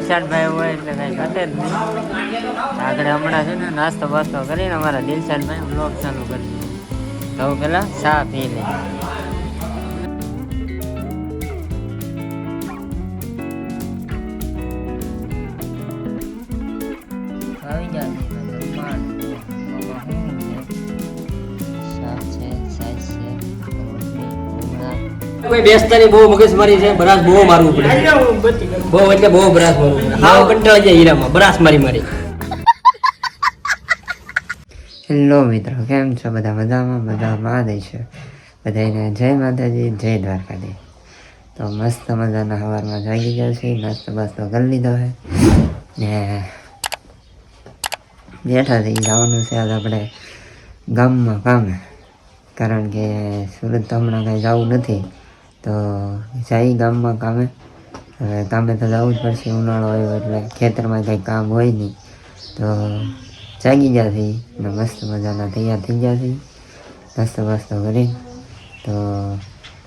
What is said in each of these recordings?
દિલશાદભાઈ હોય એટલે કઈ ઘટે જ નહીં. આગળ હમણાં છે ને નાસ્તો બાસ્તો કરીને અમારા દિલશાદભાઈ બ્લોગ ચાલુ કરી દીધો. તો પેલા ચા પી લે. આવી ગયા કોઈ બેસતાની બહુ મગજમારી છે. બરાસ બહુ મારવું પડે, બહુ એટલે બહુ બરાસ મારવું પડે. હાવ કંટાળી જાય હીરામાં બરાસ મારી. હેલો મિત્રો, કેમ છો બધા? મજામાં? બધા મહાદેવ છે. બધાને જય માતાજી, જય દ્વારકાધીશ. તો મસ્ત મજાના સવારમાં જાગી ગયા છે, નાસ્તો બાસ્તો કરી લીધો છે ને બેઠા થઈ જવાનું છે આજ આપણે ગામમાં કામે. કારણ કે સુરત તો હમણાં કાંઈ જવું નથી, તો જઈ ગામમાં કામે. હવે કામે તો જવું જ પડશે, ઉનાળો આવ્યો એટલે ખેતરમાં કંઈ કામ હોય નહીં. તો જાગી ગયા છે ને મસ્ત મજાના તૈયાર થઈ ગયા છે, નાસ્તો બાસ્તો કરી. તો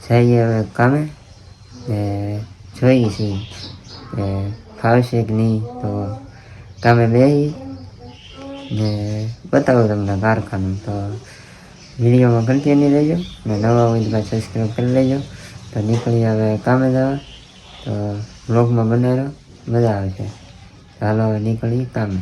જઈએ હવે કામે ને જોઈએ છીએ કે ફાવશે કે નહીં. તો કામે બેસી ને બતાવું તમને કારખાનું. તો વિડીયોમાં કન્ટિન્યુ રહેજો ને નવા હોય તો સબસ્ક્રાઈબ કરી લેજો. તો નીકળી હવે કામે જવા, તો બ્લોગમાં બનાવી મજા આવશે. ચાલો હવે નીકળી કામે.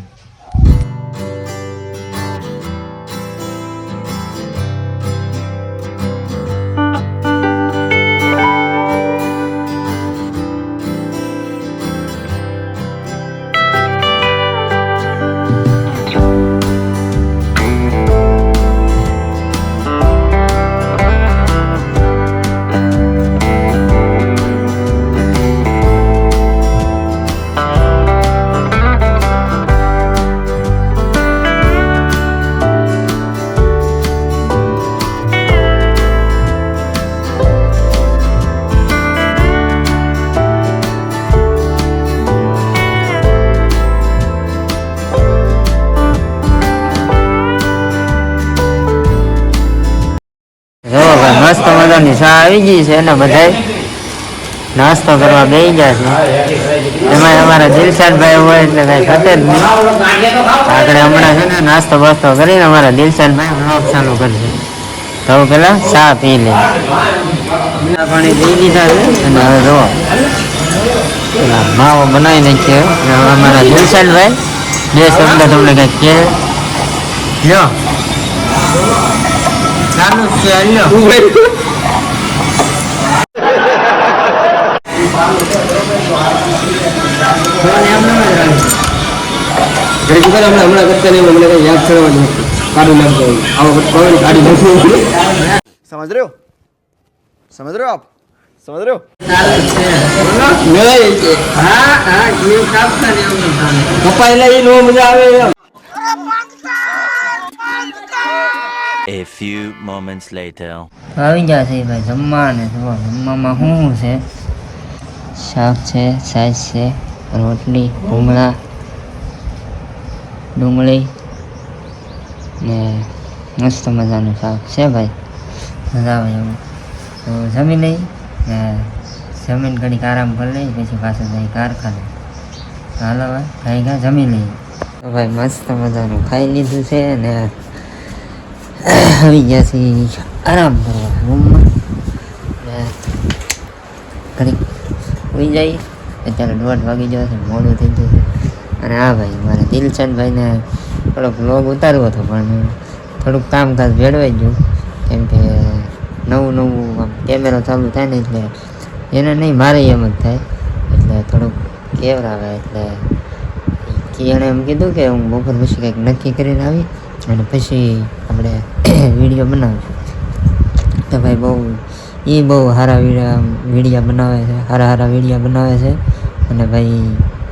મસ્ત મજાની ચા આવી ગઈ છે ને બધા નાસ્તો કરવા બેસી ગયા છે. એમાં અમારા દિલશાદભાઈ હોય એટલે કઈ ઘટે જ નહીં. આગળ હમણાં છે ને નાસ્તો બાસ્તો કરીને અમારા દિલશાદભાઈ બ્લોગ ચાલુ કરશે. તો પેલા ચા પી લે. પાણી પી લીધા છે અને હવે જો પેલા માવો બનાવી નાખ્યો. અમારા દિલશાદભાઈ બે શબ્દ તમને કઈક કહે. લ્યો ચાલુ છે, લ્યો. समझ रहे हो? समझ रहे हो आप? समझ रहे हो? પપ્પા એટલે એ નો મજા આવે. A few moments later. આવી ગયા છે ભાઈ જમવા. ને જમવામાં શું છે? શાક છે, છાશ છે, રોટલી, ભૂંગળા, ડુંગળી ને મસ્ત મજાનું શાક છે ભાઈ. મજા આવે એવું. તો જમી લઈ ને જમીન ઘડીક આરામ કરી લઈ, પછી પાછું જઈ કારખાને. હાલો ભાઈ કાંઈ જમી લઈએ. તો ભાઈ મસ્ત મજાનું ખાઈ લીધું છે ને આવી ગયા છે આરામ કરવા રૂમમાં. ઘડીક હોઈ જાય. અત્યારે 1:30 વાગી ગયો છે, મોડું થઈ ગયું છે. અને હા ભાઈ, મારે દિલશાદભાઈને થોડોક વ્લોગ ઉતારવો હતો, પણ થોડુંક કામકાજ ભેળવાઈ ગયું. કેમ કે નવું આમ કેમેરો ચાલુ થાય ને એટલે એને નહીં, મારે એમ જ થાય. એટલે થોડુંક કેવરાવે. એટલે એણે એમ કીધું કે હું બપોર પછી કંઈક નક્કી કરીને આવી અને પછી આપણે વિડીયો બનાવીશું. તો ભાઈ બહુ સારા વિડીયો બનાવે છે, સારા વિડીયો બનાવે છે. અને ભાઈ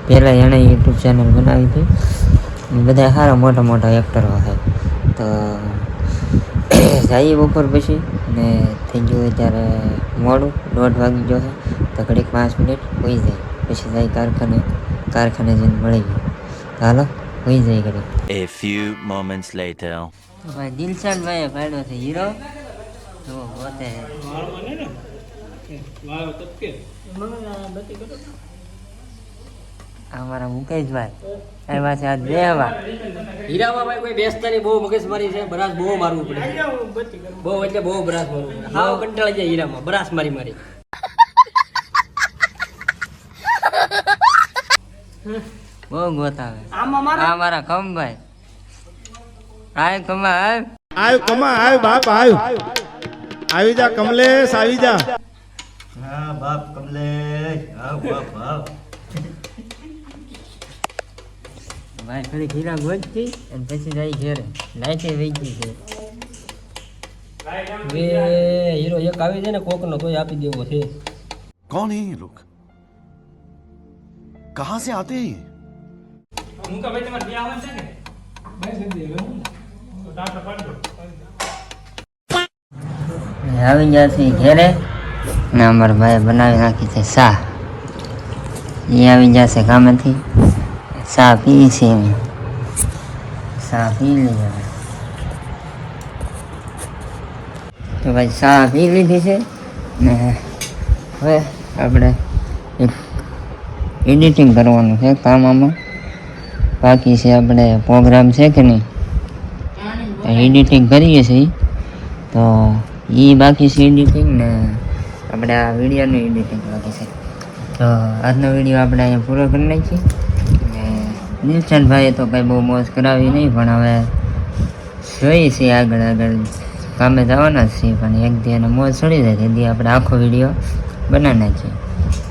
પહેલાં એણે યુટ્યુબ ચેનલ બનાવી હતી. બધા સારા મોટા એક્ટરો છે. તો જઈએ બપોર પછી ને થઈ ગયું અત્યારે મોડું, 1:30 વાગી ગયો છે. તો ઘડીક 5 મિનિટ હોઈ જાય, પછી જાય કારખાને જઈને મળી ગયું. હાલો હોઈ જાય ઘડીક. A few moments later. ભાઈ દિલશાદભાઈએ પાડ્યો છે હીરો. જો પોતે અમારા મુકેશભાઈ આવ્યા છે આજ બેહવા. હીરામાં ભાઈ કોઈ બેસતા નહીં, બહુ મગજમારી છે, બરાસ બહુ મારવું પડે, બહુ એટલે બહુ બરાસ મારવું પડે. હાવ કંટાળી જાય હીરામાં બરાસ મારી મારી. બહુ ગોતાવે આ મારા કમભાઈ. આય કમા આય. આવ કમા આવ બાપ આવ આવી જા કમલેશ આવી જા. હા બાપ કમલેશ, આવ બાપ આવ. ભાઈ થોડી ખીરા ગોતતી અને પછી જાય ઘેરે. લાઈટે વેચી છે. હવે હીરો એક આવી જાય ને કોકનો તોય આપી દેવો છે. कौन है ये लोग कहां से आते हैं ये? આવી ગયા છે ઘેરે ને અમારા ભાઈ બનાવી નાખી છે ચા. એ આવી જશે કામેથી, ચા પી છે એમ. ચા પી લઈએ હવે. તો ભાઈ ચા પી લીધી છે ને હવે આપણે એક એડિટિંગ કરવાનું છે કામ આમાં બાકી છે. આપણે પ્રોગ્રામ છે કે નહીં એડિટિંગ કરીએ છીએ તો એ બાકી છે એડિટિંગ ને આપણે આ વિડીયોનું એડિટિંગ બાકી છે. તો આજનો વિડીયો આપણે અહીંયા પૂરો કરી નાખીએ. ને દિલશનભાઈએ તો કંઈ બહુ મોજ કરાવી નહીં, પણ હવે જોઈએ છીએ આગળ કામે જવાના જ છીએ, પણ એક દી એને મોજ ચડી જાય તેથી આપણે આખો વિડીયો બનાવી નાખીએ.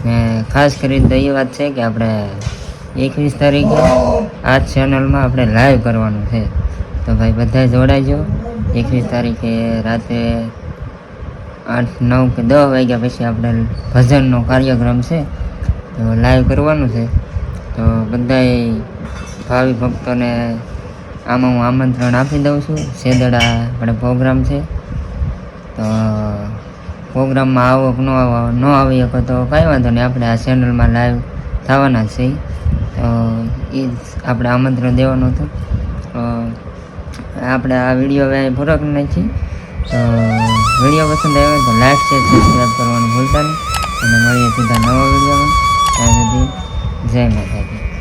ને ખાસ કરીને તો એ વાત છે કે આપણે 21 તારીખે આ ચેનલમાં આપણે લાઈવ કરવાનું છે. તો ભાઈ બધા જોડાઈજો. 21 તારીખે રાતે 8, 9 કે 10 વાગ્યા પછી આપણે ભજનનો કાર્યક્રમ છે તો લાઈવ કરવાનું છે. તો બધાય ભાવિ ભક્તોને આમાં હું આમંત્રણ આપી દઉં છું. શેદડા આપણે પ્રોગ્રામ છે તો પ્રોગ્રામમાં આવો કે ન આવી શકો તો કાંઈ વાંધો નહીં, આપણે આ ચેનલમાં લાઈવ થવાના છે. તો એ જ આપણે આમંત્રણ દેવાનું હતું. તો આપણે આ વિડીયો હવે પૂરો કરી નાખીએ. તો વિડીયો પસંદ આવે તો લાઈક શેર સબસ્ક્રાઈબ કરવાનું ભૂલતા નહીં અને મળીએ સીધા નવા વિડીયોમાં. ત્યાં સુધી જય માતાજી.